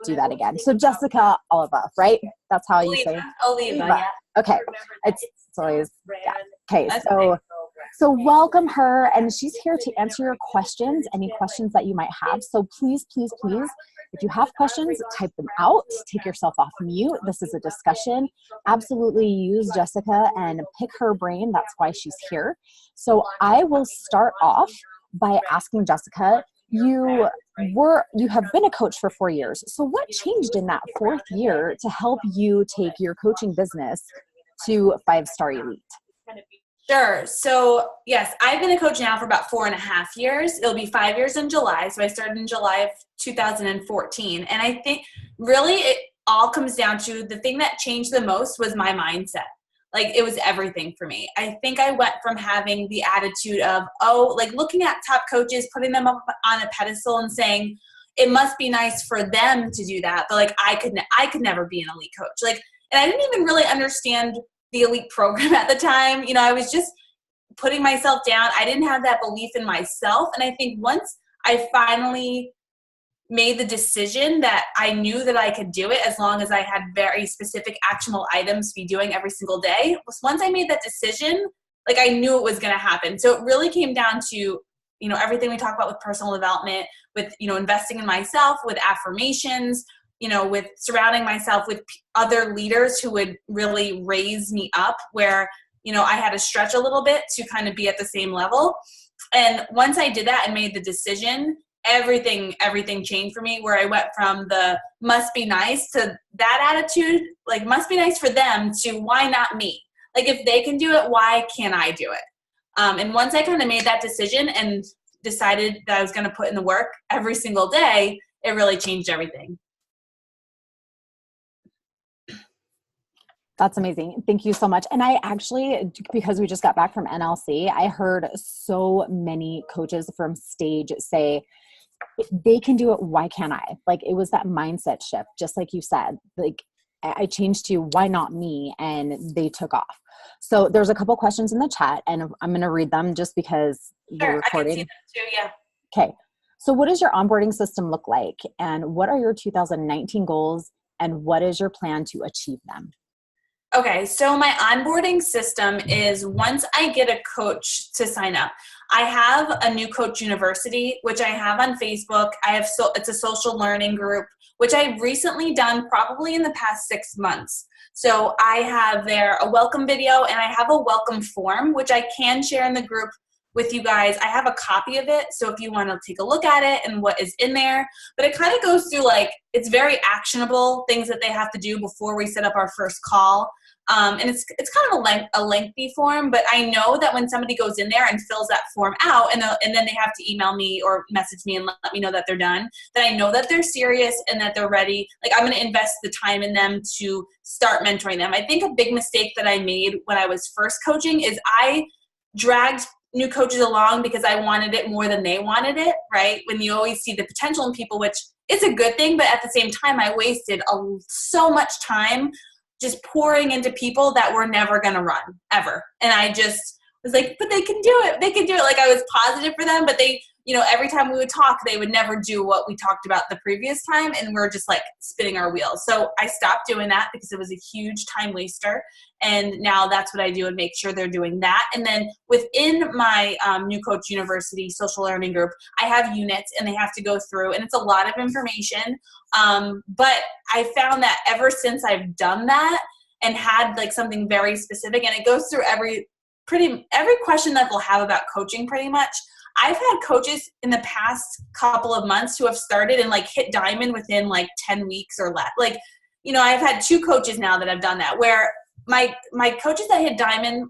do that again. So Jessica Oliva, right? That's how you say Oliva, yeah. Okay. It's always, yeah. Okay. So welcome her, and she's here to answer your questions, any questions that you might have. So please, please, please, if you have questions, type them out, take yourself off mute. This is a discussion. Absolutely use Jessica and pick her brain. That's why she's here. So I will start off by asking Jessica, you have been a coach for 4 years. So what changed in that 4th year to help you take your coaching business to 5-star elite? Sure. So yes, I've been a coach now for about 4.5 years. It'll be 5 years in July. So I started in July of 2014. And I think really it all comes down to the thing that changed the most was my mindset. Like it was everything for me. I think I went from having the attitude of, like looking at top coaches, putting them up on a pedestal and saying, it must be nice for them to do that. But like, I could never be an elite coach. Like, and I didn't even really understand the elite program at the time. You know, I was just putting myself down. I didn't have that belief in myself. And I think once I finally made the decision that I knew that I could do it as long as I had very specific actionable items to be doing every single day. Once I made that decision, like I knew it was going to happen. So it really came down to, you know, everything we talk about with personal development, with, you know, investing in myself, with affirmations, you know, with surrounding myself with other leaders who would really raise me up where, you know, I had to stretch a little bit to kind of be at the same level. And once I did that and made the decision, everything changed for me, where I went from the must be nice to that attitude, like must be nice for them, to why not me? Like if they can do it, why can't I do it? And once I kind of made that decision and decided that I was going to put in the work every single day, it really changed everything. That's amazing. Thank you so much. And I actually, because we just got back from NLC, I heard so many coaches from stage say, if they can do it, why can't I? Like it was that mindset shift, just like you said. Like I changed to why not me? And they took off. So there's a couple questions in the chat, and I'm going to read them just because we're recording. I can see them too, yeah. Okay. So what does your onboarding system look like? And what are your 2019 goals? And what is your plan to achieve them? Okay, so my onboarding system is once I get a coach to sign up, I have a new coach university, which I have on Facebook. It's a social learning group, which I've recently done probably in the past 6 months. So I have there a welcome video and I have a welcome form, which I can share in the group with you guys. I have a copy of it, so if you want to take a look at it and what is in there. But it kind of goes through, like, it's very actionable things that they have to do before we set up our first call. And it's kind of a lengthy form, but I know that when somebody goes in there and fills that form out, and then they have to email me or message me and let me know that they're done, that I know that they're serious and that they're ready. Like, I'm going to invest the time in them to start mentoring them. I think a big mistake that I made when I was first coaching is I dragged new coaches along because I wanted it more than they wanted it, right? When you always see the potential in people, which is a good thing, but at the same time, I wasted so much time just pouring into people that were never going to run, ever. And I just was like, but they can do it. They can do it. Like, I was positive for them, but they, you know, every time we would talk, they would never do what we talked about the previous time. And we're just like spinning our wheels. So I stopped doing that because it was a huge time waster. And now that's what I do and make sure they're doing that. And then within my New Coach University social learning group, I have units and they have to go through, and it's a lot of information. But I found that ever since I've done that and had like something very specific, and it goes through every question that they'll have about coaching pretty much. I've had coaches in the past couple of months who have started and like hit diamond within like 10 weeks or less. Like, you know, I've had 2 coaches now that have done that, where my coaches that hit diamond,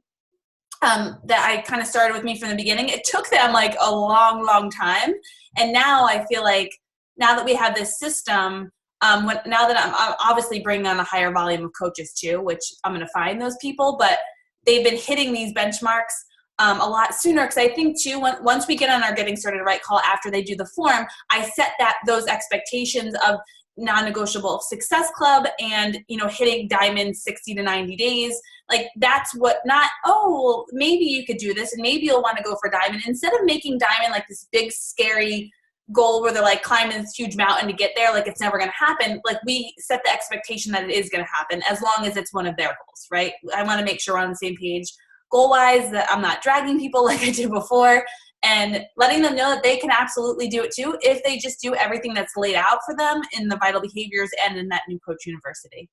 that I kind of started with me from the beginning, it took them like a long, long time. And now I feel like now that we have this system, now that I'm obviously bringing on a higher volume of coaches too, which I'm going to find those people, but they've been hitting these benchmarks a lot sooner, because I think too, once we get on our Getting Started Right call after they do the form, I set those expectations of non-negotiable success club and, you know, hitting diamond 60 to 90 days. Like, that's what, not, oh, maybe you could do this and maybe you'll want to go for diamond, instead of making diamond like this big scary goal where they're like climbing this huge mountain to get there, like it's never going to happen. Like we set the expectation that it is going to happen as long as it's one of their goals, right? I want to make sure we're on the same page goal-wise, that I'm not dragging people like I did before, and letting them know that they can absolutely do it too if they just do everything that's laid out for them in the Vital Behaviors and in that New Coach University.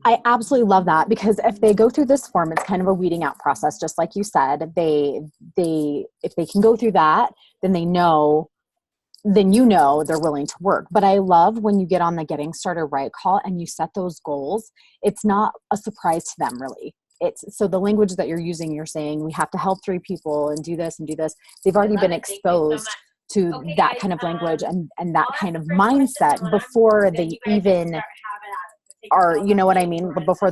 I absolutely love that, because if they go through this form, it's kind of a weeding out process, just like you said. If they can go through that, then you know they're willing to work. But I love when you get on the Getting Started Right call and you set those goals. It's not a surprise to them, really. So the language that you're using, you're saying we have to help 3 people and do this and do this. They've already been exposed to that kind of language and that kind of mindset before they even are, you know what I mean? But before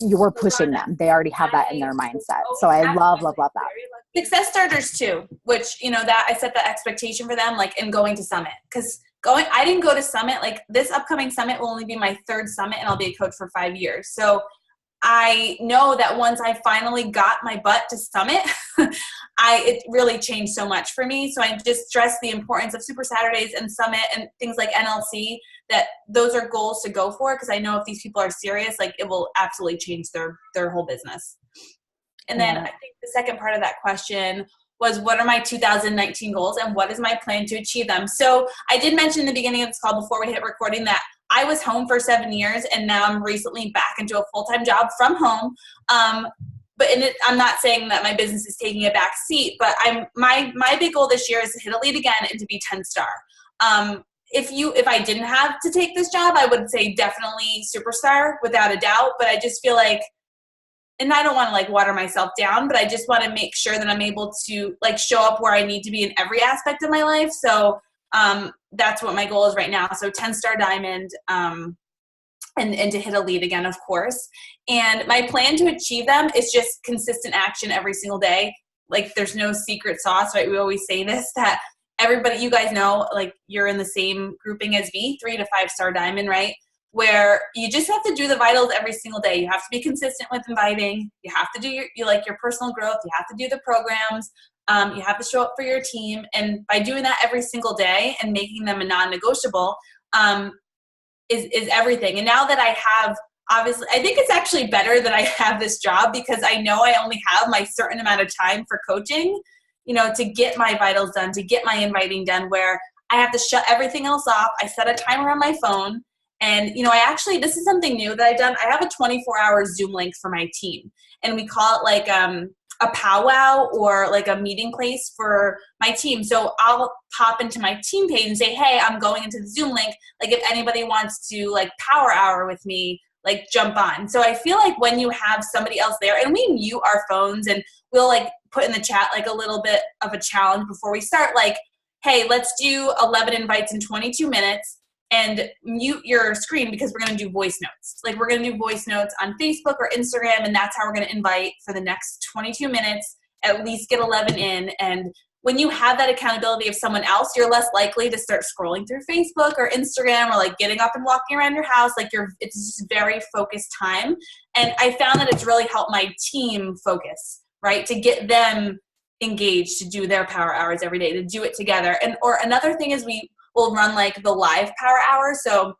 you're pushing them, they already have that in their mindset. So I love that. Success starters too, which, that I set the expectation for them, like in going to Summit, because I didn't go to Summit. Like this upcoming Summit will only be my 3rd Summit, and I'll be a coach for 5 years. So I know that once I finally got my butt to Summit, it really changed so much for me. So I just stress the importance of Super Saturdays and Summit and things like NLC, that those are goals to go for, because I know if these people are serious, like it will absolutely change their whole business. And then I think the second part of that question was, what are my 2019 goals and what is my plan to achieve them? So I did mention in the beginning of this call before we hit recording that I was home for 7 years, and now I'm recently back into a full-time job from home. I'm not saying that my business is taking a back seat, but my big goal this year is to hit Elite again and to be 10-star. If I didn't have to take this job, I would say definitely superstar without a doubt. But I just feel like, and I don't want to like water myself down, but I just want to make sure that I'm able to like show up where I need to be in every aspect of my life. So that's what my goal is right now. So 10-star diamond, and to hit Elite again, of course. And my plan to achieve them is just consistent action every single day. Like there's no secret sauce, right? We always say this, that everybody, you guys know, like you're in the same grouping as me, 3 to 5-star diamond, right? Where you just have to do the vitals every single day. You have to be consistent with inviting. You have to do your personal growth. You have to do the programs. You have to show up for your team. And by doing that every single day and making them a non-negotiable, is everything. And now that I have, obviously, I think it's actually better that I have this job, because I know I only have my certain amount of time for coaching, to get my vitals done, to get my inviting done, where I have to shut everything else off. I set a timer on my phone. And, this is something new that I've done. I have a 24-hour Zoom link for my team, and we call it like a powwow, or like a meeting place for my team. So I'll pop into my team page and say, hey, I'm going into the Zoom link. Like if anybody wants to like power hour with me, like jump on. So I feel like when you have somebody else there, and we mute our phones, and we'll like put in the chat like a little bit of a challenge before we start, like, hey, let's do 11 invites in 22 minutes. And mute your screen, because we're going to do voice notes. Like we're going to do voice notes on Facebook or Instagram, and that's how we're going to invite for the next 22 minutes, at least get 11 in. And when you have that accountability of someone else, you're less likely to start scrolling through Facebook or Instagram, or like getting up and walking around your house. Like it's just very focused time. And I found that it's really helped my team focus, right? To get them engaged, to do their power hours every day, to do it together. Or another thing is we'll run like the live power hour. So,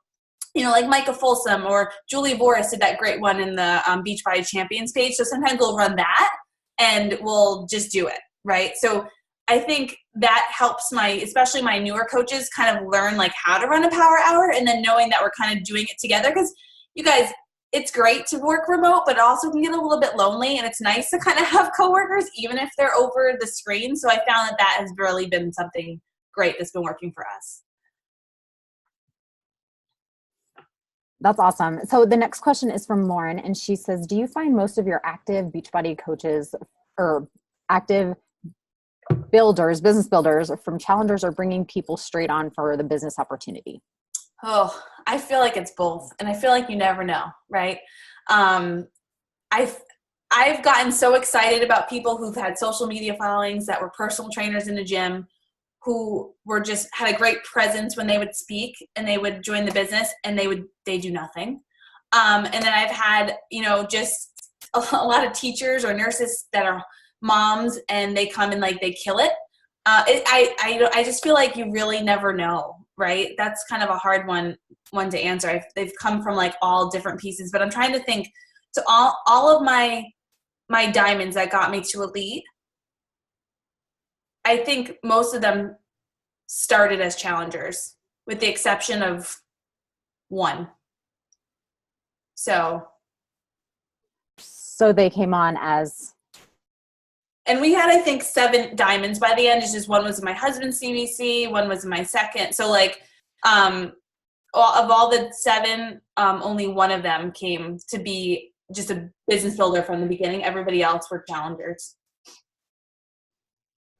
like Micah Folsom or Julie Boris did that great one in the Beachbody Champions page. So sometimes we'll run that and we'll just do it, right? So I think that helps especially my newer coaches kind of learn like how to run a power hour, and then knowing that we're kind of doing it together. Because you guys, it's great to work remote, but it also can get a little bit lonely, and it's nice to kind of have coworkers, even if they're over the screen. So I found that has really been something great that's been working for us. That's awesome. So the next question is from Lauren, and she says, do you find most of your active Beachbody coaches or active business builders from challengers are bringing people straight on for the business opportunity? Oh, I feel like it's both. And I feel like you never know, right? I've gotten so excited about people who've had social media followings, that were personal trainers in the gym, who were just had a great presence when they would speak and they would join the business, and they do nothing. And then I've had, just a lot of teachers or nurses that are moms, and they come and like they kill it. I just feel like you really never know, right? That's kind of a hard one to answer. They've come from like all different pieces, but I'm trying to think to all of my diamonds that got me to elite. I think most of them started as challengers, with the exception of one. So they came on as. And we had, I think, 7 diamonds by the end. It's just one was in my husband's CBC, one was in my second. So like, of all the 7, only one of them came to be just a business builder from the beginning. Everybody else were challengers.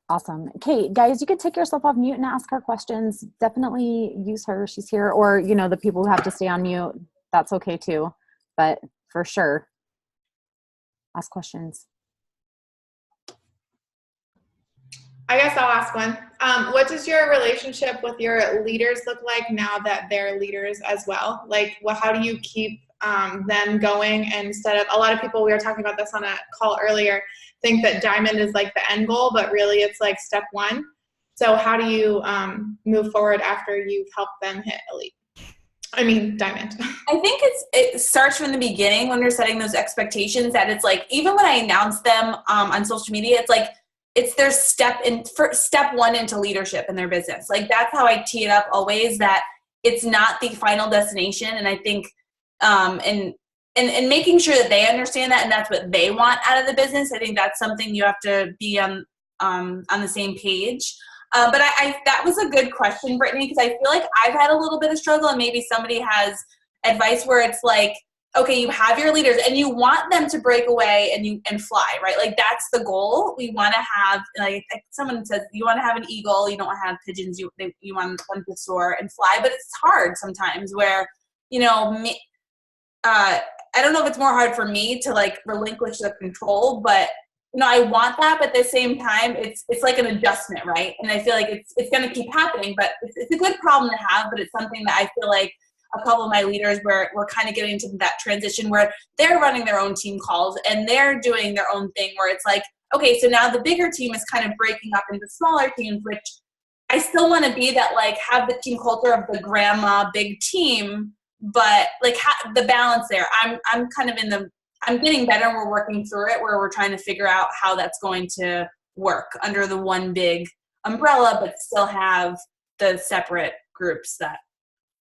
Awesome. Okay, guys, you can take yourself off mute and ask her questions. Definitely use her. She's here. Or, you know, the people who have to stay on mute, that's okay too. But for sure, ask questions. I guess I'll ask one. What does your relationship with your leaders look like now that they're leaders as well? Like, how do you keep them going instead of, a lot of people, we were talking about this on a call earlier, think that diamond is like the end goal, but really it's like step 1. So how do you move forward after you've helped them hit elite? I mean, diamond. I think it starts from the beginning when we're setting those expectations, that it's like, even when I announce them on social media, it's like, it's their step 1 into leadership in their business. Like, that's how I tee it up always, that it's not the final destination. And I think, and making sure that they understand that, and that's what they want out of the business. I think that's something you have to be on the same page. But that was a good question, Brittany, because I feel like I've had a little bit of struggle, and maybe somebody has advice where it's like, okay, you have your leaders and you want them to break away and fly, right? Like, that's the goal. We want to have, like someone says, you want to have an eagle, you don't have pigeons, you want them to soar and fly. But it's hard sometimes where, you know, I don't know if it's more hard for me to like relinquish the control, but you know, I want that, but at the same time, it's like an adjustment, right? And I feel like it's going to keep happening, but it's a good problem to have, but it's something that I feel like a couple of my leaders where we're kind of getting into that transition where they're running their own team calls and they're doing their own thing, where it's like, okay, so now the bigger team is kind of breaking up into smaller teams, which I still want to be that, like, have the team culture of the grandma big team, but like the balance there. I'm kind of I'm getting better, and we're working through it, where we're trying to figure out how that's going to work under the one big umbrella, but still have the separate groups that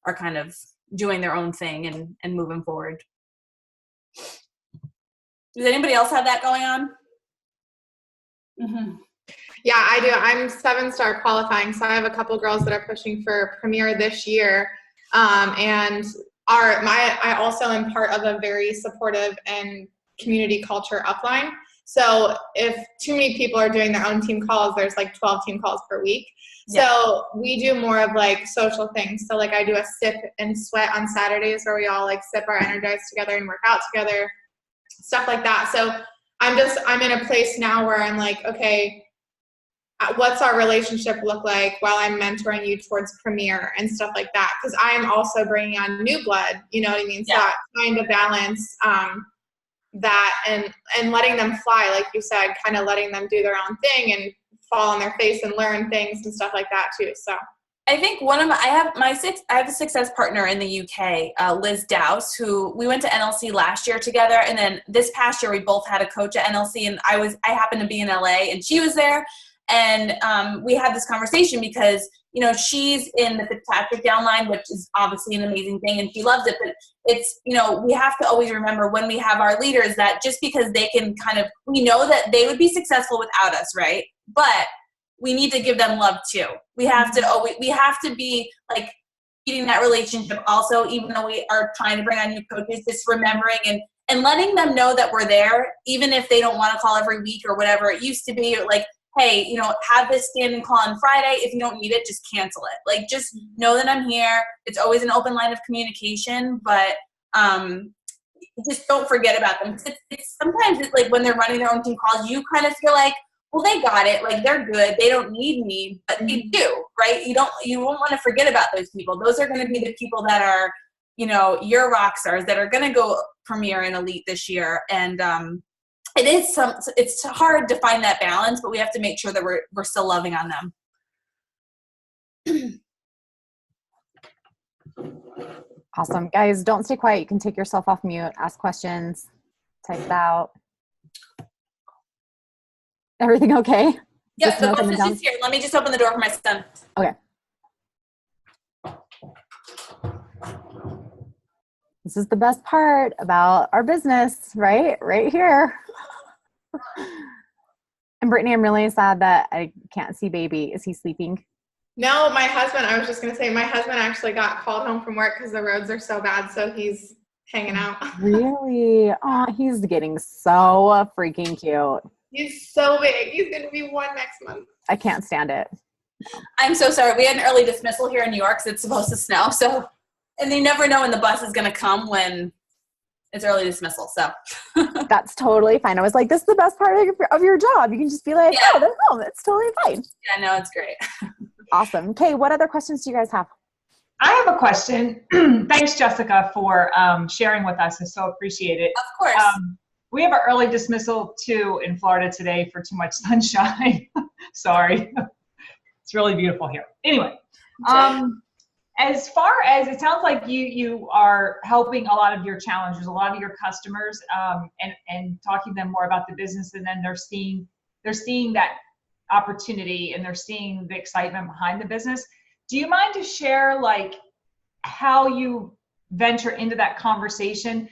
are kind of doing their own thing and moving forward. Does anybody else have that going on? Mm-hmm. Yeah, I do. I'm 7-star qualifying, so I have a couple girls that are pushing for Premier this year, and I also am part of a very supportive and community culture upline. So if too many people are doing their own team calls, there's like 12 team calls per week. Yeah. So we do more of like social things. So like I do a sip and sweat on Saturdays where we all like sip our energize together and work out together, stuff like that. So I'm in a place now where I'm like, okay, what's our relationship look like while I'm mentoring you towards Premier and stuff like that? Because I am also bringing on new blood, you know what I mean? So yeah. Trying to balance that and letting them fly, like you said, kind of letting them do their own thing and fall on their face and learn things and stuff like that too. So I think I have a success partner in the UK, Liz Dowse, who we went to NLC last year together, and then this past year we both had a coach at NLC, and I happened to be in LA and she was there. And we had this conversation because, you know, she's in the Fitzpatrick downline, which is obviously an amazing thing, and she loves it. But it's, you know, we have to always remember when we have our leaders that just because they can we know that they would be successful without us, right? But we need to give them love too. We have to be like feeding that relationship also, even though we are trying to bring on new coaches, just remembering and letting them know that we're there, even if they don't want to call every week or whatever it used to be, or like, hey, you know, have this standing call on Friday. If you don't need it, just cancel it. Like, just know that I'm here. It's always an open line of communication, but just don't forget about them. Sometimes it's like when they're running their own team calls, you kind of feel like, well, they got it. Like, they're good. They don't need me, but they do, right? You won't want to forget about those people. Those are going to be the people that are, you know, your rock stars that are going to go Premier and Elite this year. And it's hard to find that balance, but we have to make sure that we're still loving on them. Awesome. Guys, don't stay quiet. You can take yourself off mute, ask questions, type it out. Everything okay? Yep, the bus is just here. Let me just open the door for my son. Okay. This is the best part about our business, right? Right here. And Brittany, I'm really sad that I can't see baby. Is he sleeping? No, my husband, I was just going to say, my husband actually got called home from work because the roads are so bad, so he's hanging out. Really? Oh, he's getting so freaking cute. He's so big. He's going to be 1 next month. I can't stand it. I'm so sorry. We had an early dismissal here in New York because it's supposed to snow. So, and they never know when the bus is going to come when it's early dismissal. So that's totally fine. I was like, this is the best part of your job. You can just be like, oh, they're home. It's totally fine. Yeah, no, it's great. Awesome. Okay, what other questions do you guys have? I have a question. Thanks, Jessica, for sharing with us. I so appreciate it. Of course. We have an early dismissal, too, in Florida today for too much sunshine. Sorry. It's really beautiful here. Anyway, as far as it sounds like you are helping a lot of your challengers, a lot of your customers, and talking to them more about the business, and then they're seeing that opportunity and they're seeing the excitement behind the business. Do you mind to share like how you venture into that conversation?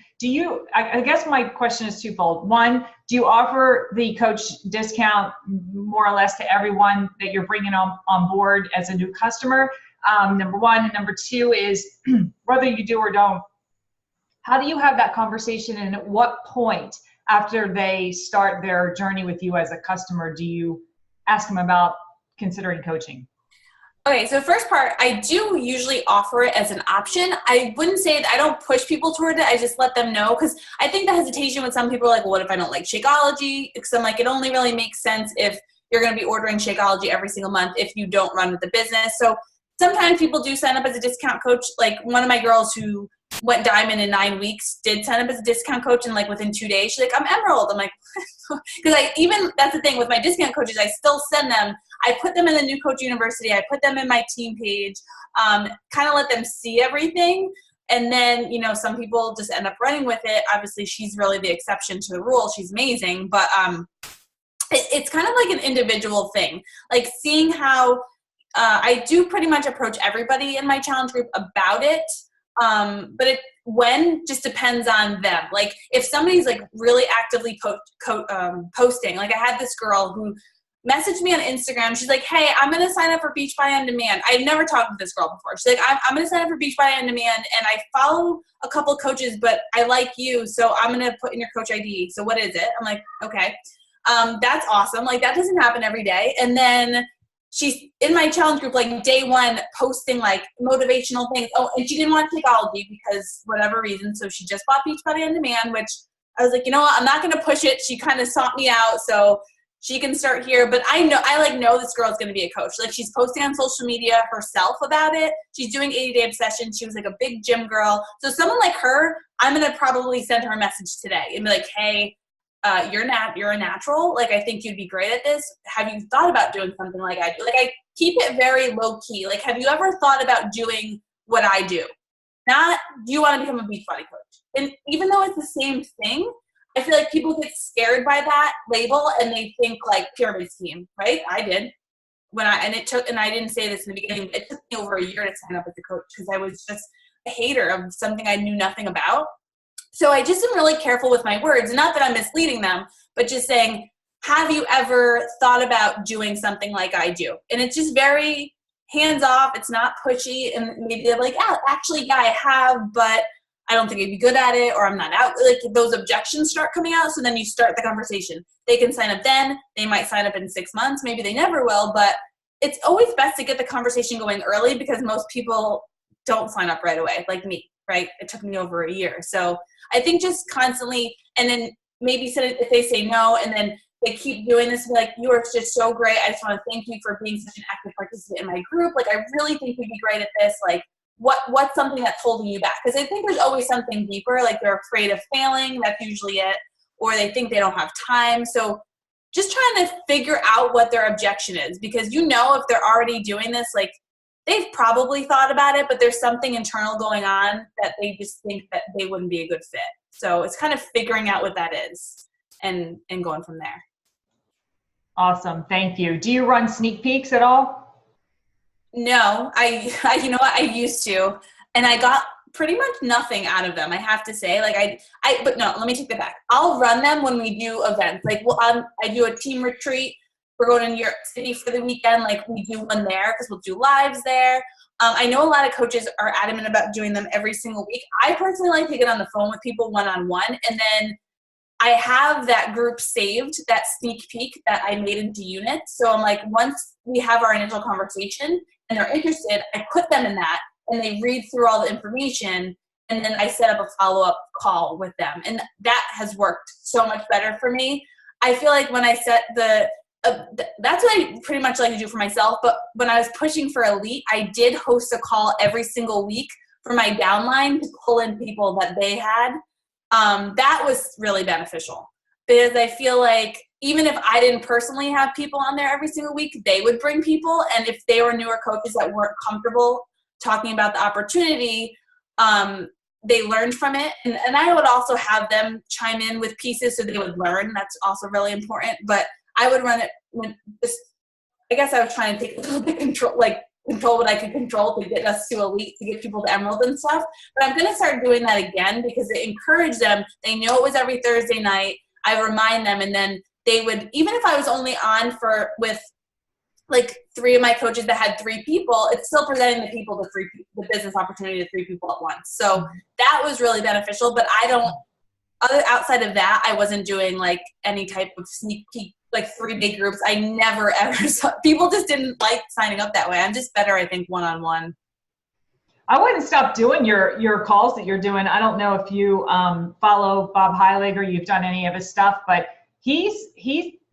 I guess my question is twofold. One, do you offer the coach discount more or less to everyone that you're bringing on board as a new customer? Number one. And number two is whether you do or don't, how do you have that conversation, and at what point after they start their journey with you as a customer do you ask them about considering coaching? Okay, so first part, I do usually offer it as an option. I wouldn't say I don't push people toward it. I just let them know, because I think the hesitation with some people are like, well, what if I don't like Shakeology? Because I'm like, it only really makes sense if you're going to be ordering Shakeology every single month if you don't run with the business. So sometimes people do sign up as a discount coach. Like one of my girls who went diamond in 9 weeks did sign up as a discount coach, and like within 2 days she's like, I'm Emerald. I'm like, because that's the thing with my discount coaches, I still send them, I put them in the New Coach University, I put them in my team page, kind of let them see everything. And then, some people just end up running with it. Obviously she's really the exception to the rule. She's amazing, but it's kind of like an individual thing, like seeing how I do pretty much approach everybody in my challenge group about it. But it just depends on them. Like if somebody's like really actively posting, like I had this girl who messaged me on Instagram. She's like, hey, I'm going to sign up for Beachbody On Demand. I've never talked to this girl before. She's like, I'm going to sign up for Beachbody On Demand, and I follow a couple coaches, but I like you, so I'm going to put in your coach ID. So what is it? I'm like, okay. That's awesome. Like that doesn't happen every day. And then she's in my challenge group, like day one, posting like motivational things. Oh, and she didn't want Shakeology because whatever reason. So she just bought Beachbody On Demand, which I was like, you know what? I'm not going to push it. She kind of sought me out, so she can start here. But I know this girl is going to be a coach. Like she's posting on social media herself about it. She's doing 80-day obsession. She was like a big gym girl. So someone like her, I'm going to probably send her a message today and be like, hey, you're a natural. Like, I think you'd be great at this. Have you thought about doing something like I do? Like, I keep it very low key. Like, have you ever thought about doing what I do? Not, do you want to become a Beachbody coach? And even though it's the same thing, I feel like people get scared by that label and they think like pyramid scheme, right? I did. And I didn't say this in the beginning, but it took me over a year to sign up as a coach because I was just a hater of something I knew nothing about. So I just am really careful with my words. Not that I'm misleading them, but just saying, have you ever thought about doing something like I do? And it's just very hands-off. It's not pushy. And maybe they're like, actually, yeah, I have, but I don't think I'd be good at it, or I'm not out. Like those objections start coming out. So then you start the conversation. They can sign up then. They might sign up in 6 months. Maybe they never will, but it's always best to get the conversation going early because most people don't sign up right away, like me, right? It took me over a year. So I think just constantly, and then maybe if they say no, and then they keep doing this, like, you are just so great. I just want to thank you for being such an active participant in my group. Like, I really think you'd be great at this. Like, what's something that's holding you back? Because I think there's always something deeper. Like, they're afraid of failing. That's usually it. or they think they don't have time. So just trying to figure out what their objection is, because if they're already doing this, like they've probably thought about it, but there's something internal going on that they just think that they wouldn't be a good fit. So it's kind of figuring out what that is and going from there. Awesome. Thank you. Do you run sneak peeks at all? No, I you know what, I used to, and I got pretty much nothing out of them, I have to say. Like but no, let me take that back. I'll run them when we do events. Like, I do a team retreat. We're going to New York City for the weekend. Like, we do one there because we'll do lives there. I know a lot of coaches are adamant about doing them every single week. I personally like to get on the phone with people one-on-one, and then I have that group saved, that sneak peek that I made into units. So I'm like, once we have our initial conversation and they're interested, I put them in that, and they read through all the information, and then I set up a follow-up call with them. And that has worked so much better for me. I feel like when I set that's what I pretty much like to do for myself. But when I was pushing for Elite, I did host a call every single week for my downline to pull in people that they had. That was really beneficial, because I feel like even if I didn't personally have people on there every single week, they would bring people. And if they were newer coaches that weren't comfortable talking about the opportunity, they learned from it. And I would also have them chime in with pieces so they would learn. That's also really important. But I would run it with just, I guess I was trying to take a little bit control what I could control to get us to Elite, to get people to Emerald and stuff. But I'm going to start doing that again, because it encouraged them. They know it was every Thursday night. I remind them, and then they would, even if I was only on with like 3 of my coaches that had 3 people, it's still presenting the business opportunity to 3 people at once. So that was really beneficial. But outside of that, I wasn't doing like any type of sneak peek, like 3 big groups. I never ever saw, people just didn't like signing up that way. I'm just better, I think, one-on-one. I wouldn't stop doing your calls that you're doing. I don't know if you follow Bob Heilig, you've done any of his stuff, but he's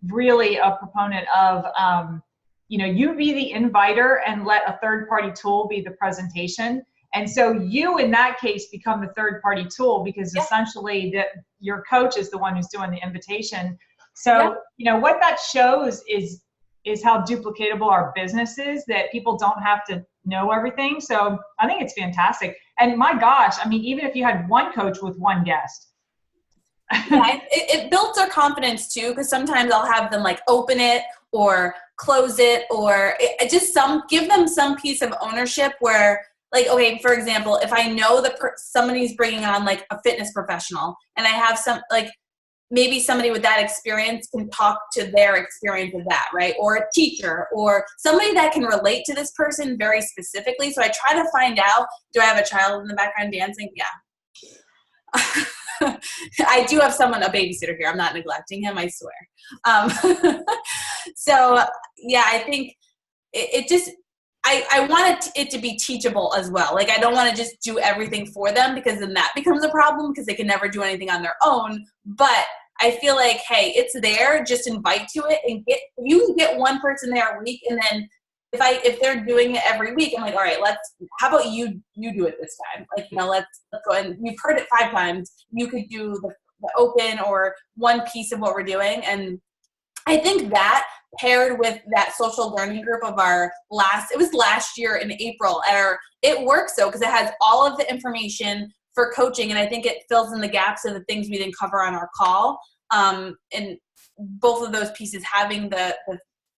really a proponent of, you be the inviter and let a third-party tool be the presentation. And so you, in that case, become the third-party tool, because essentially your coach is the one who's doing the invitation. So, what that shows is how duplicatable our business is, that people don't have to know everything. So I think it's fantastic. And my gosh, I mean, even if you had one coach with one guest. Yeah, it builds their confidence too, because sometimes I'll have them like open it or close it, or give them some piece of ownership where, like, okay, for example, if I know that somebody's bringing on like a fitness professional, and I have maybe somebody with that experience can talk to their experience of that, right? Or a teacher, or somebody that can relate to this person very specifically. So I try to find out, do I have a child in the background dancing? Yeah. I do have a babysitter here. I'm not neglecting him, I swear. So yeah, I think I want it to be teachable as well. Like, I don't want to just do everything for them, because then that becomes a problem, because they can never do anything on their own. But I feel like, hey, it's there, just invite to it, and you can get one person there a week. And then if they're doing it every week, I'm like, all right, how about you do it this time? Like, let's go. And you've heard it 5 times. You could do the open or one piece of what we're doing. And I think that paired with that social learning group of it was last year in April, it works though, because it has all of the information for coaching, and I think it fills in the gaps of the things we didn't cover on our call. And both of those pieces, having the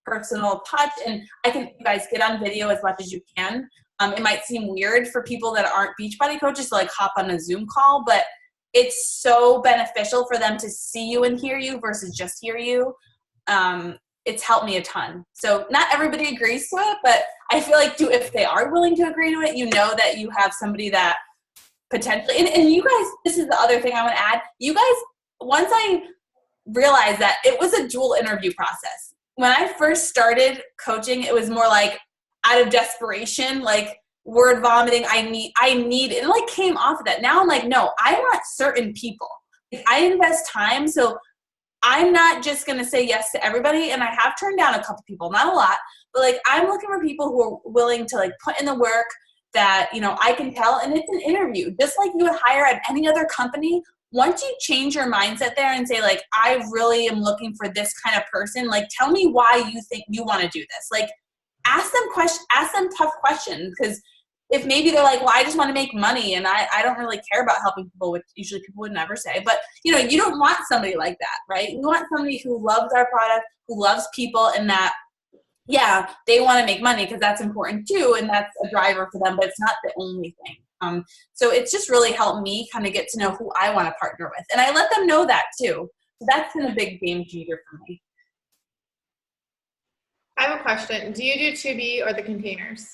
personal touch, and you guys get on video as much as you can. It might seem weird for people that aren't Beachbody coaches to like hop on a Zoom call, but it's so beneficial for them to see you and hear you versus just hear you. It's helped me a ton. So not everybody agrees to it, but I feel like if they are willing to agree to it, that you have somebody that potentially, and you guys, this is the other thing I want to add. You guys, once I realized that it was a dual interview process. When I first started coaching, it was more like out of desperation, like word vomiting. I need, it like came off of that. Now I'm like, no, I want certain people. Like, I invest time. So I'm not just going to say yes to everybody. And I have turned down a couple people, not a lot, but like, I'm looking for people who are willing to like put in the work that, I can tell. And it's an interview, just like you would hire at any other company. once you change your mindset there and say, like, I really am looking for this kind of person, like, tell me why you think you want to do this. Like, ask them tough questions, because if maybe they're like, well, I just want to make money and I don't really care about helping people, which usually people would never say. But, you know, you don't want somebody like that, right? You want somebody who loves our product, who loves people, and that, yeah, they want to make money because that's important too, and that's a driver for them, but it's not the only thing. So it's just really helped me kind of get to know who I want to partner with. And I let them know that too. So that's been a big game changer for me. I have a question. Do you do 2B or the containers?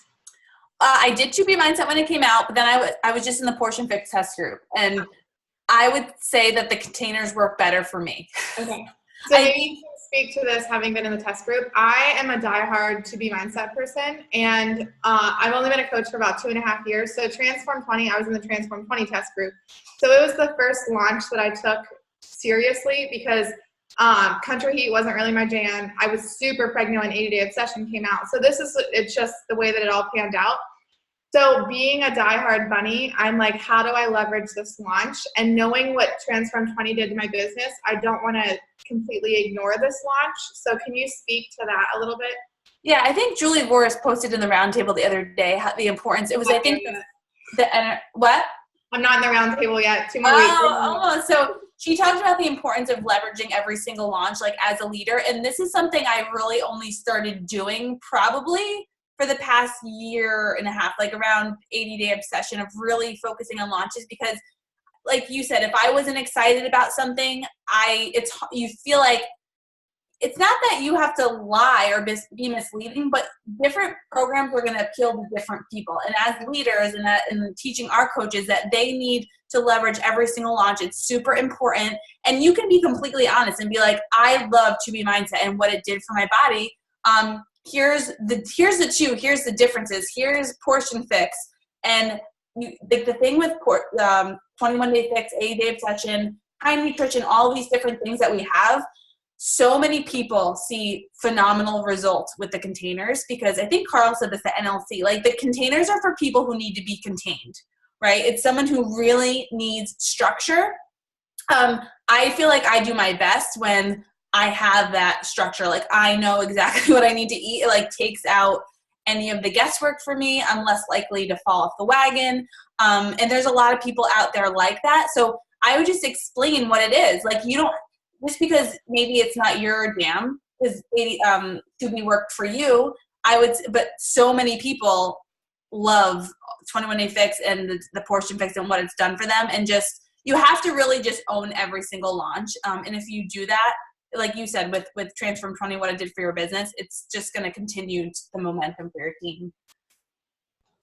I did 2B Mindset when it came out, but then I was just in the Portion Fix test group. And I would say that the containers work better for me. Okay. So maybe you can speak to this, having been in the test group. I am a diehard 2B Mindset person, and I've only been a coach for about 2.5 years. So Transform 20, I was in the Transform 20 test group. So it was the first launch that I took seriously, because Country Heat wasn't really my jam. I was super pregnant when 80 Day Obsession came out. So it's just the way that it all panned out. So being a diehard bunny, I'm like, how do I leverage this launch? And knowing what Transform 20 did to my business, I don't want to completely ignore this launch. So can you speak to that a little bit? Yeah, I think Julie Voris posted in the roundtable the other day how the importance. It was, I think, what? I'm not in the roundtable yet. 2 more weeks. Oh, so she talked about the importance of leveraging every single launch, like, as a leader. And this is something I really only started doing probably for the past 1.5 years, like around 80 Day Obsession, of really focusing on launches. Because like you said, if I wasn't excited about something, you feel like it's not that you have to lie or be misleading, but different programs are going to appeal to different people. And as leaders and teaching our coaches that they need to leverage every single launch, it's super important. And you can be completely honest and be like, I love 2B Mindset and what it did for my body. Here's the differences. Here's Portion Fix. And the thing with 21 Day Fix, 80 Day Obsession, High Nutrition, all these different things that we have, so many people see phenomenal results with the containers, because I think Carl said this at NLC, like, the containers are for people who need to be contained, right? It's someone who really needs structure. I feel like I do my best when I have that structure. Like, I know exactly what I need to eat. It, like, takes out any of the guesswork for me. I'm less likely to fall off the wagon. And there's a lot of people out there like that. So I would just explain what it is. Like, you don't, just because maybe it's not your jam, because 2B worked for you, but so many people love 21 Day Fix and the Portion Fix and what it's done for them. And just, you have to really just own every single launch. And if you do that, like you said, with Transform 20, what it did for your business, it's just going to continue the momentum for your team.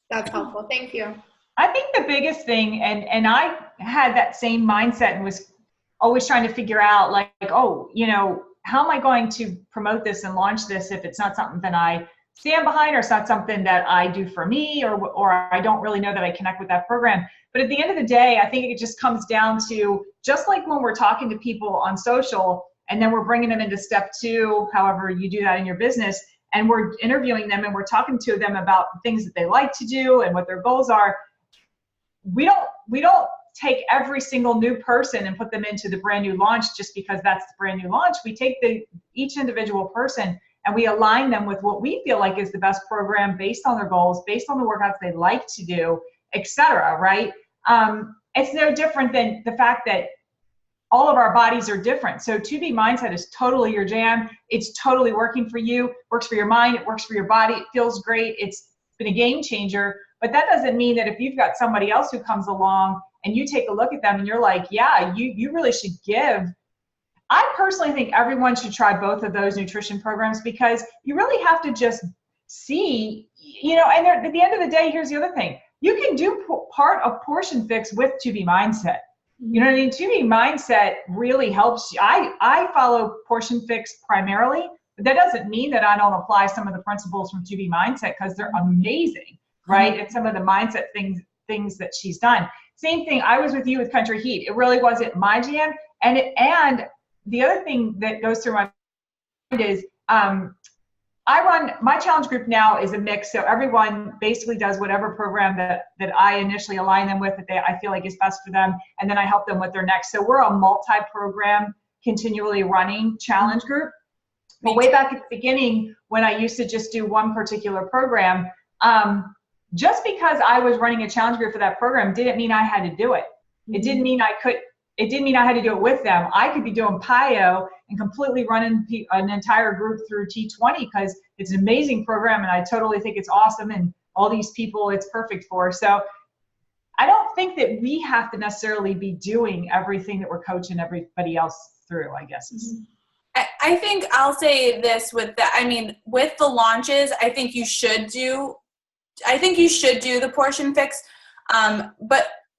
That's helpful. Thank you. I think the biggest thing, and I had that same mindset and was always trying to figure out, like, oh, you know, how am I going to promote this and launch this if it's not something that I stand behind, or it's not something that I do for me, or I don't really know that I connect with that program. But at the end of the day, I think it just comes down to, just like when we're talking to people on social, and then we're bringing them into step 2, however you do that in your business, and we're interviewing them and we're talking to them about the things that they like to do and what their goals are. We don't take every single new person and put them into the brand new launch just because that's the brand new launch. We take each individual person and we align them with what we feel like is the best program based on their goals, based on the workouts they like to do, etc. Right? It's no different than the fact that all of our bodies are different. So 2B Mindset is totally your jam. It's totally working for you, works for your mind, it works for your body, it feels great. It's been a game changer. But that doesn't mean that if you've got somebody else who comes along and you take a look at them and you're like, yeah, you really should give. I personally think everyone should try both of those nutrition programs, because you really have to just see, you know, and at the end of the day, here's the other thing. You can do part of Portion Fix with 2B Mindset. You know what I mean? 2B Mindset really helps you. I follow Portion Fix primarily, but that doesn't mean that I don't apply some of the principles from 2B Mindset, because they're amazing, right? And some of the mindset things that she's done. Same thing, I was with you with Country Heat. It really wasn't my jam. And the other thing that goes through my mind is, I my challenge group now is a mix. So everyone basically does whatever program that I initially align them with that I feel like is best for them. And then I help them with their next. So we're a multi-program, continually running challenge group. But way back at the beginning, when I used to just do one particular program, just because I was running a challenge group for that program didn't mean I had to do it. It didn't mean I had to do it with them. I could be doing PIO and completely running an entire group through T20 because it's an amazing program and I totally think it's awesome and all these people it's perfect for. So I don't think that we have to necessarily be doing everything that we're coaching everybody else through, I guess. I think I'll say this with that. I mean, with the launches, I think you should do the portion fix.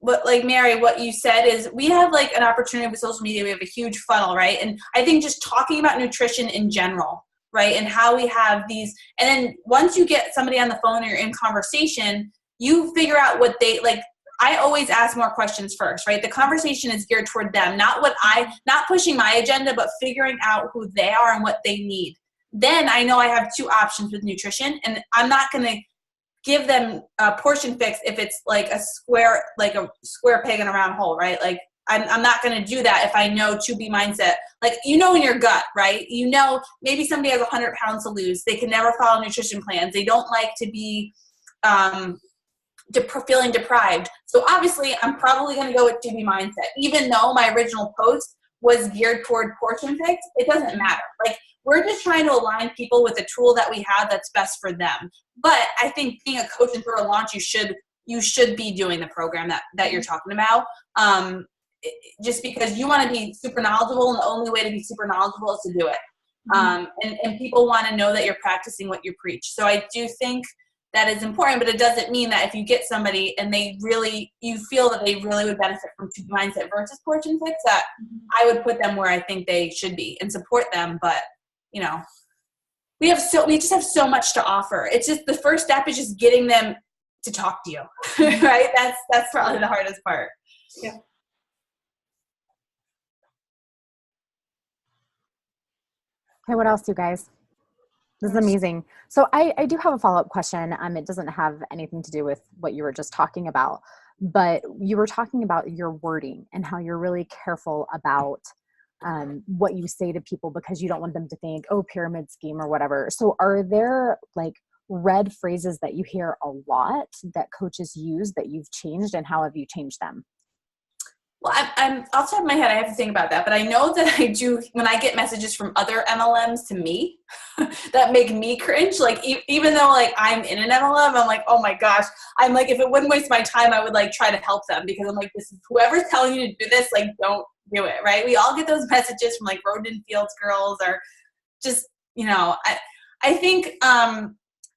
But like Mary, what you said is we have like an opportunity with social media. We have a huge funnel, right? And I think just talking about nutrition in general, right? And how we have these, and then once you get somebody on the phone or you're in conversation, you figure out what they like. I always ask more questions first, right? The conversation is geared toward them, not pushing my agenda, but figuring out who they are and what they need. Then I know I have two options with nutrition, and I'm not going to give them a portion fix if it's like a square peg in a round hole, right? Like I'm not going to do that if I know 2B mindset. Like, in your gut, right? Maybe somebody has 100 pounds to lose. They can never follow nutrition plans. They don't like to be feeling deprived. So obviously I'm probably going to go with 2B mindset. Even though my original post was geared toward portion fix, it doesn't matter. Like, we're just trying to align people with a tool that we have that's best for them. But I think being a coach and through a launch, you should be doing the program that you're talking about. Just because you want to be super knowledgeable, and the only way to be super knowledgeable is to do it. And people want to know that you're practicing what you preach. So I do think that is important, but it doesn't mean that if you get somebody and you feel that they really would benefit from 2B mindset versus portion fix, that I would put them where I think they should be and support them. But we just have so much to offer. It's just the first step is just getting them to talk to you, right? That's probably the hardest part. Yeah. Okay, what else, you guys? This is amazing. So I do have a follow-up question. It doesn't have anything to do with what you were just talking about, but you were talking about your wording and how you're really careful about what you say to people because you don't want them to think, oh, pyramid scheme or whatever. So are there like red phrases that you hear a lot that coaches use that you've changed, and how have you changed them? Well, I'm off the top of my head, I have to think about that, but I know that I do when I get messages from other MLMs to me that make me cringe. Like, even though like I'm in an MLM, I'm like, oh my gosh, I'm like, if it wouldn't waste my time, I would like try to help them, because I'm like, this is whoever's telling you to do this, like, don't do it, right? We all get those messages from like Road and Fields girls, or just, I think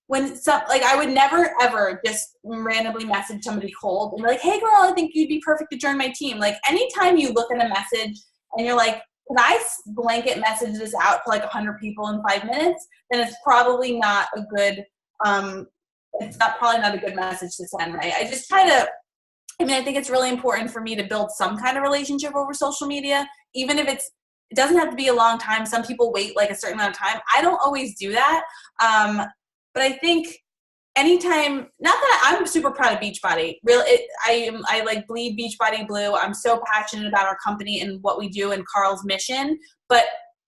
when I would never ever just randomly message somebody cold and be like, hey girl, I think you'd be perfect to join my team. Like, anytime you look at a message and you're like, can I blanket message this out to like 100 people in 5 minutes? Then it's probably not a good, probably not a good message to send, right? I just try to, I think it's really important for me to build some kind of relationship over social media, even if it doesn't have to be a long time. Some people wait like a certain amount of time. I don't always do that. But I think anytime, not that I'm super proud of Beachbody. I like bleed Beachbody blue. I'm so passionate about our company and what we do and Carl's mission. But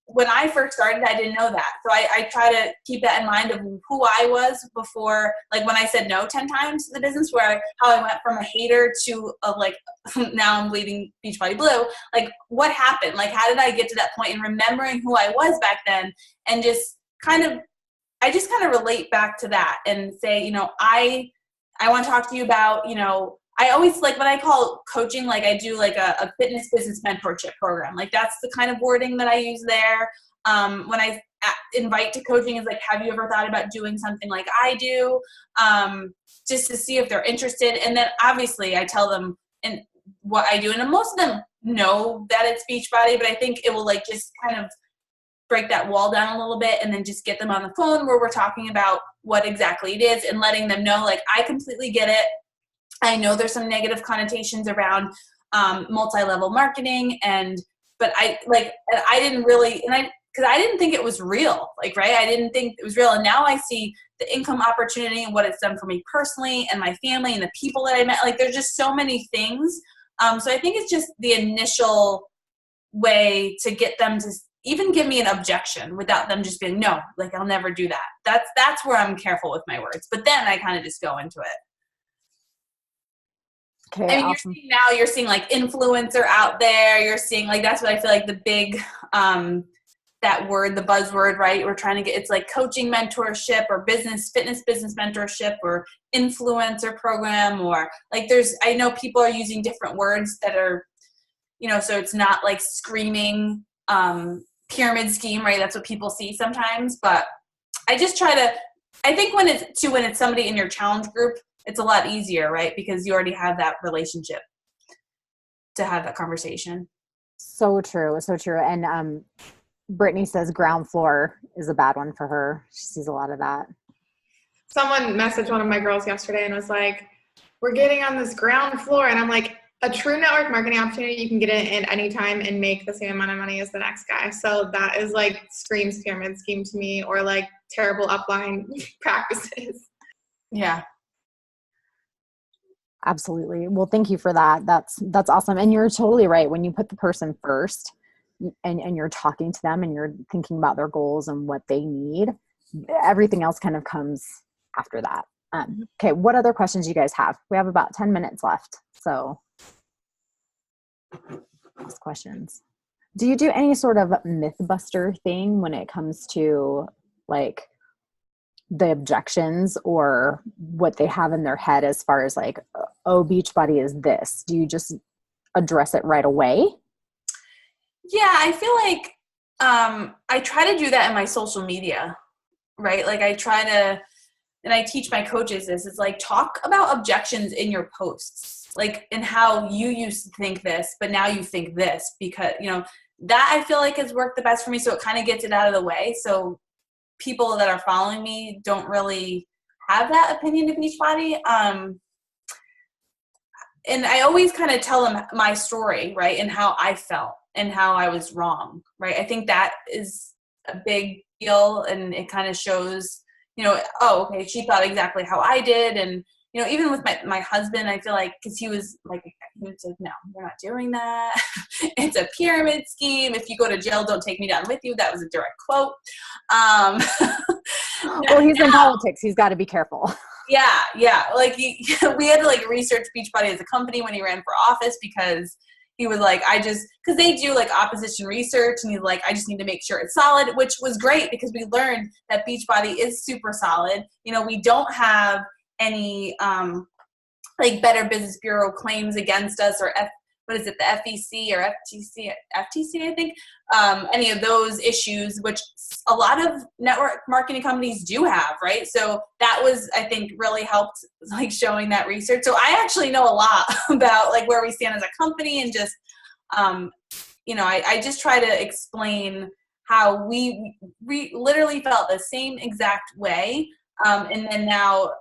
when I first started, I didn't know that. So I try to keep that in mind of who I was before, like when I said no 10 times to the business, how I went from a hater to now I'm bleeding Beachbody blue. Like, what happened? Like, how did I get to that point? And remembering who I was back then, and just I just kind of relate back to that and say, I want to talk to you about, I always like when I call coaching, like I do like a fitness business mentorship program. Like, that's the kind of wording that I use there. When I invite to coaching is like, have you ever thought about doing something like I do? Just to see if they're interested. And then obviously I tell them and what I do. And most of them know that it's Beachbody, but I think it will like just kind of break that wall down a little bit, and then just get them on the phone where we're talking about what exactly it is and letting them know, like, I completely get it. I know there's some negative connotations around multi-level marketing, but I didn't really, and I because I didn't think it was real, like, right? I didn't think it was real. And now I see the income opportunity and what it's done for me personally and my family and the people that I met. Like, there's just so many things. So I think it's just the initial way to get them to even give me an objection without them just being, no, like, I'll never do that. That's where I'm careful with my words. But then I kind of just go into it. Okay, I mean, awesome. you're seeing like influencer out there. You're seeing like, that's what I feel like the big, that word, the buzzword, right? We're trying to get, it's like coaching mentorship or business mentorship or influencer program, or like I know people are using different words that are, so it's not like screaming pyramid scheme, right? That's what people see sometimes. But I just I think when it's somebody in your challenge group, it's a lot easier, right? Because you already have that relationship to have that conversation. So true. So true. And Brittany says ground floor is a bad one for her. She sees a lot of that. Someone messaged one of my girls yesterday and was like, we're getting on this ground floor. And I'm like, a true network marketing opportunity, you can get it in any time and make the same amount of money as the next guy. So that is like screams pyramid scheme to me, or like terrible upline practices. Yeah. Absolutely. Well, thank you for that. That's awesome. And you're totally right. When you put the person first and you're talking to them and you're thinking about their goals and what they need, everything else kind of comes after that. Okay. What other questions do you guys have? We have about 10 minutes left. So ask questions. Do you do any sort of myth buster thing when it comes to like the objections or what they have in their head as far as like, oh, Beachbody is this? Do you just address it right away? Yeah, I feel like I try to do that in my social media, right? Like I try to, and I teach my coaches this, it's like talk about objections in your posts, like in how you used to think this, but now you think this, because, that I feel like has worked the best for me. So it kind of gets it out of the way. So people that are following me don't really have that opinion of Beachbody. And I always kind of tell them my story, right? And how I felt and how I was wrong, right? I think that is a big deal. And it kind of shows, oh, okay, she thought exactly how I did. And, even with my husband, I feel like, because he was like, no, we're not doing that. It's a pyramid scheme. If you go to jail, don't take me down with you. That was a direct quote. Well, he's in politics. He's got to be careful. Yeah. Like we had to like research Beachbody as a company when he ran for office, because he was like, because they do like opposition research, and he's like, I just need to make sure it's solid, which was great because we learned that Beachbody is super solid. We don't have any like Better Business Bureau claims against us, or what is it, the FEC or FTC, I think, any of those issues, which a lot of network marketing companies do have, right? So that was, I think, really helped like showing that research. So I actually know a lot about like where we stand as a company, and just, I just try to explain how we literally felt the same exact way. And then now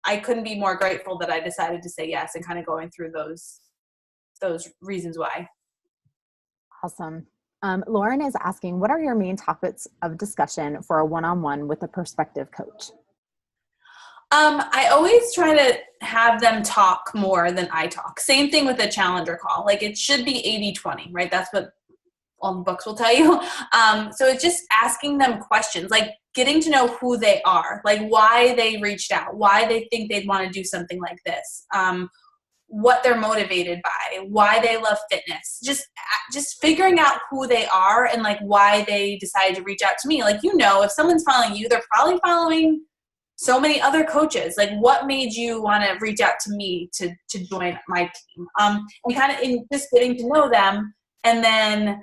I couldn't be more grateful that I decided to say yes, and kind of going through those reasons why. Awesome. Lauren is asking, what are your main topics of discussion for a one-on-one with a prospective coach? I always try to have them talk more than I talk. Same thing with a challenger call. Like it should be 80-20, right? That's what all the books will tell you. So it's just asking them questions, like getting to know who they are, like why they reached out, why they think they'd want to do something like this, what they're motivated by, why they love fitness, just figuring out who they are and like why they decided to reach out to me. Like, if someone's following you, they're probably following so many other coaches. Like, what made you want to reach out to me to join my team? And kind of in just getting to know them, and then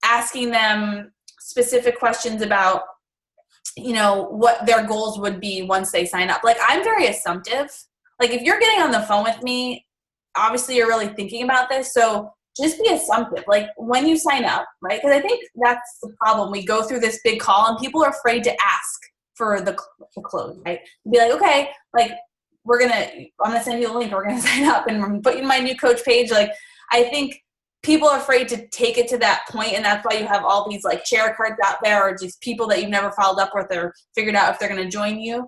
asking them specific questions about, what their goals would be once they sign up. Like, I'm very assumptive. Like, if you're getting on the phone with me, obviously you're really thinking about this. So just be assumptive. Like, when you sign up, right? Because I think that's the problem. We go through this big call and people are afraid to ask for the close, right? Be like, okay, like, I'm going to send you the link. We're going to sign up and put you in my new coach page. Like, I think people are afraid to take it to that point, and that's why you have all these like share cards out there, or just people that you've never followed up with or figured out if they're going to join you.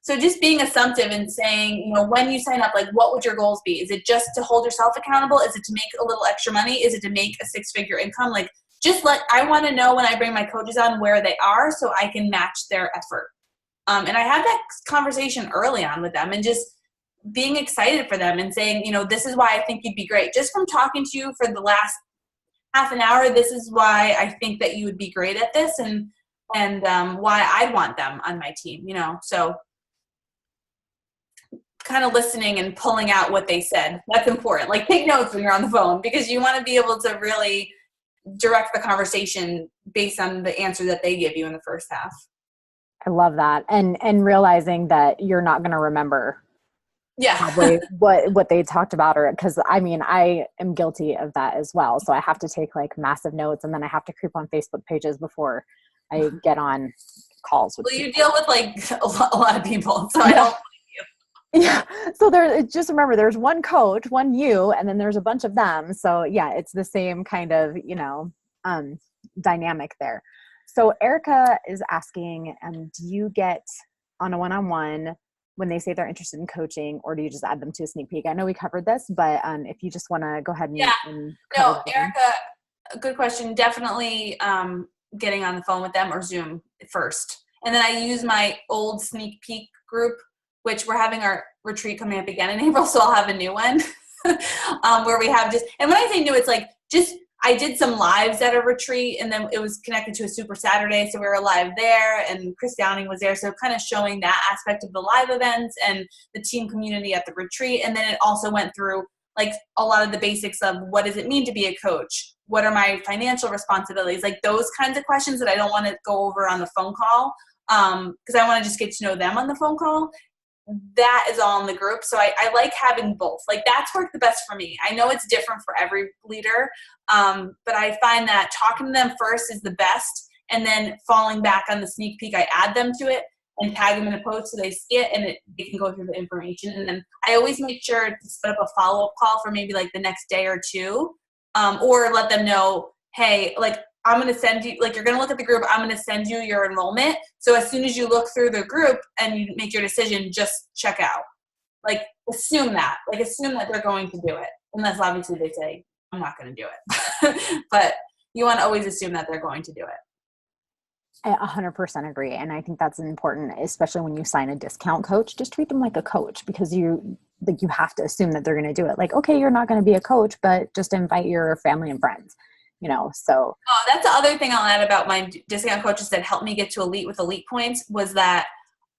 So just being assumptive and saying, you know, when you sign up, like, what would your goals be? Is it just to hold yourself accountable? Is it to make a little extra money? Is it to make a 6-figure income? Like, I want to know when I bring my coaches on where they are so I can match their effort. And I had that conversation early on with them, and just being excited for them and saying, you know, this is why I think you'd be great. Just from talking to you for the last half an hour, this is why I think that you would be great at this, and why I want them on my team, you know. So kind of listening and pulling out what they said. That's important. Like, take notes when you're on the phone, because you want to be able to really direct the conversation based on the answer that they give you in the first half. I love that. And realizing that you're not going to remember probably what they talked about, or because I mean, I am guilty of that as well. So I have to take like massive notes, and then I have to creep on Facebook pages before I get on calls with people. You deal with like a lot of people, so I don't. Yeah. So just remember, there's one coach, one you, and then there's a bunch of them. So yeah, it's the same kind of, you know, dynamic there. So Erica is asking, do you get on a one-on-one when they say they're interested in coaching, or do you just add them to a sneak peek? I know we covered this, but if you just want to go ahead and no, Erica, good question. Definitely getting on the phone with them or Zoom first. And then I use my old sneak peek group, which we're having our retreat coming up again in April, so I'll have a new one where we have just, and when I say new, it's like just, I did some lives at a retreat, and then it was connected to a Super Saturday, so we were live there, and Chris Downing was there, so kind of showing that aspect of the live events and the team community at the retreat. And then it also went through like a lot of the basics of what does it mean to be a coach? What are my financial responsibilities? Like those kinds of questions that I don't want to go over on the phone call, because I want to just get to know them on the phone call. That is all in the group. So I like having both. Like that's worked the best for me. I know it's different for every leader, but I find that talking to them first is the best, and then falling back on the sneak peek, I add them to it and tag them in a post so they see it, and they can go through the information. And then I always make sure to set up a follow-up call for maybe like the next day or two, or let them know, hey, like I'm going to send you, like you're going to look at the group, I'm going to send you your enrollment. So as soon as you look through the group and you make your decision, just check out. Like assume that they're going to do it. Unless obviously they say, I'm not going to do it. But you want to always assume that they're going to do it. I 100% agree. And I think that's important, especially when you sign a discount coach. Just treat them like a coach, because you have to assume that they're going to do it. Like, okay, you're not going to be a coach, but just invite your family and friends. You know, so. Oh, that's the other thing I'll add about my discount coaches that helped me get to elite with elite points, was that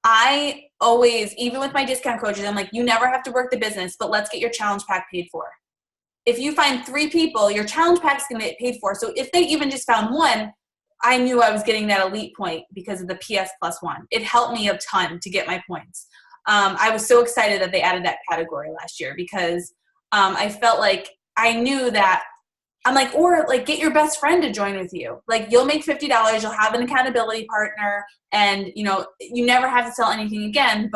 I always, even with my discount coaches, I'm like, you never have to work the business, but let's get your challenge pack paid for. If you find 3 people, your challenge pack is going to get paid for. So if they even just found 1, I knew I was getting that elite point because of the PS plus 1. It helped me a ton to get my points. I was so excited that they added that category last year, because I felt like I knew that I'm like, or like get your best friend to join with you. Like you'll make $50, you'll have an accountability partner, and you know, you never have to sell anything again.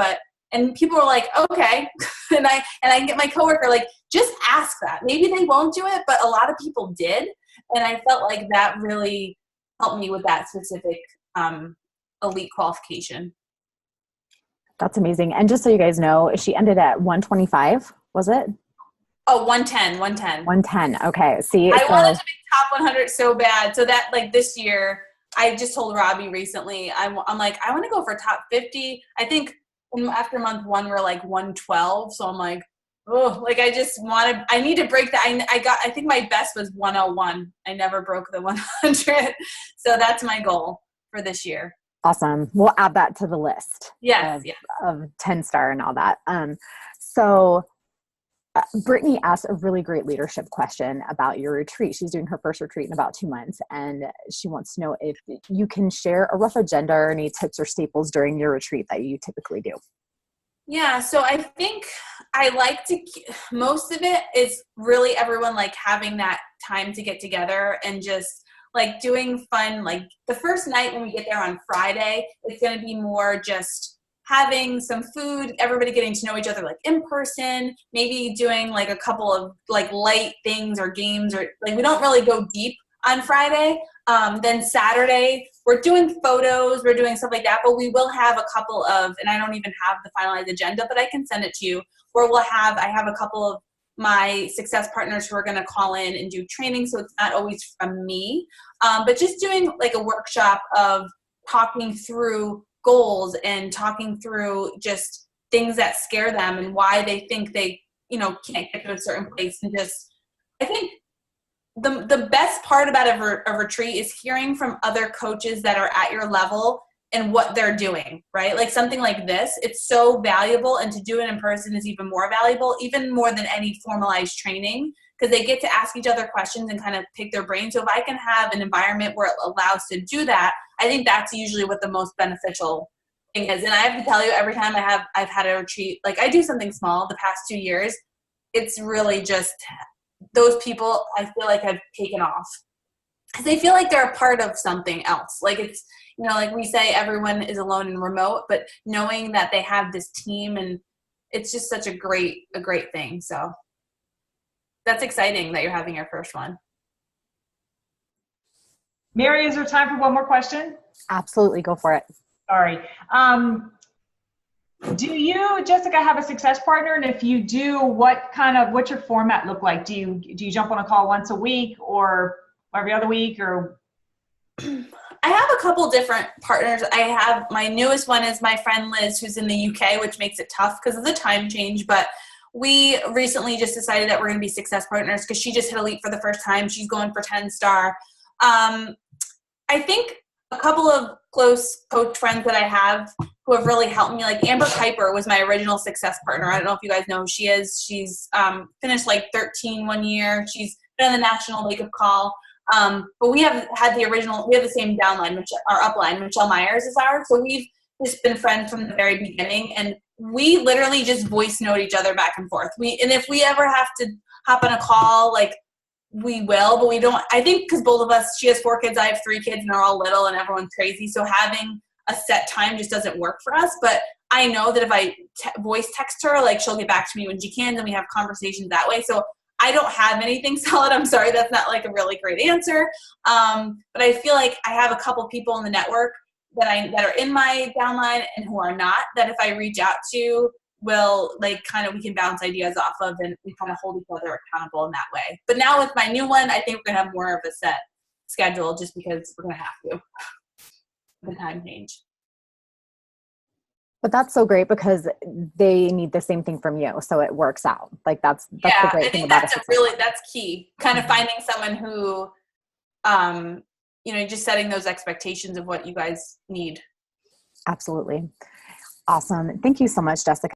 And people were like, okay. and I can get my coworker, like, just ask that. Maybe they won't do it, but a lot of people did. And I felt like that really helped me with that specific elite qualification. That's amazing. And just so you guys know, she ended at 125, was it? Oh, 110. 110. Okay. See, I wanted to make top 100 so bad. So that like this year, I just told Robbie recently, I'm like, I want to go for top 50. I think after month 1, we're like 112. So I'm like, oh, like I need to break that. I think my best was 101. I never broke the 100. So that's my goal for this year. Awesome. We'll add that to the list. Yes. Of 10-star and all that. So Brittany asked a really great leadership question about your retreat. She's doing her first retreat in about 2 months, and she wants to know if you can share a rough agenda or any tips or staples during your retreat that you typically do. Yeah, so I think I like to, most of it is really everyone like having that time to get together and just like doing fun. Like the first night when we get there on Friday, it's going to be more just having some food, everybody getting to know each other like in person, maybe doing like a couple of like light things or games, or like we don't really go deep on Friday. Then Saturday, we're doing photos, we're doing stuff like that, but we will have a couple of, and I don't even have the finalized agenda, but I can send it to you, where I have a couple of my success partners who are going to call in and do training. So it's not always from me, but just doing like a workshop of talking through goals and talking through just things that scare them and why they think they, can't get to a certain place. And just, I think the best part about a retreat is hearing from other coaches that are at your level and what they're doing, right? Like something like this, it's so valuable, and to do it in person is even more valuable, even more than any formalized training, because they get to ask each other questions and kind of pick their brain. So if I can have an environment where it allows to do that, I think that's usually what the most beneficial thing is. And I have to tell you, every time I've had a retreat, like I do something small the past 2 years, it's really just those people I feel like have taken off. Because they feel like they're a part of something else. Like it's, like we say, everyone is alone and remote, but knowing that they have this team, and it's just such a great thing. So that's exciting that you're having your first one. Mary, is there time for one more question? Absolutely, go for it. Sorry. Do you, Jessica, have a success partner? And if you do, what's your format look like? Do you jump on a call once a week or every other week, or? I have a couple different partners. I have, my newest one is my friend Liz, who's in the UK, which makes it tough because of the time change. But we recently just decided that we're going to be success partners because she just hit elite for the first time. She's going for 10-star. I think a couple of close coach friends that I have who have really helped me, like Amber Kuiper was my original success partner. I don't know if you guys know who she is. She's finished like 13 one year. She's been on the national wake-up call. But we have the same downline, our upline, Michelle Myers is ours. So we've just been friends from the very beginning, and we literally just voice note each other back and forth. And if we ever have to hop on a call, like we will, but we don't, I think because both of us, she has 4 kids, I have 3 kids, and they're all little and everyone's crazy. So having a set time just doesn't work for us. But I know that if I voice text her, like she'll get back to me when she can, and we have conversations that way. So I don't have anything solid. I'm sorry, that's not like a really great answer. But I feel like I have a couple people in the network that are in my downline and who are not, that if I reach out to, will like we can bounce ideas off of, and we kind of hold each other accountable in that way. But now with my new one, I think we're gonna have more of a set schedule just because we're gonna have to. The time change. But that's so great because they need the same thing from you, so it works out. Like that's the great thing about it. That's key. Kind of finding someone who, just setting those expectations of what you guys need. Absolutely. Awesome. Thank you so much, Jessica.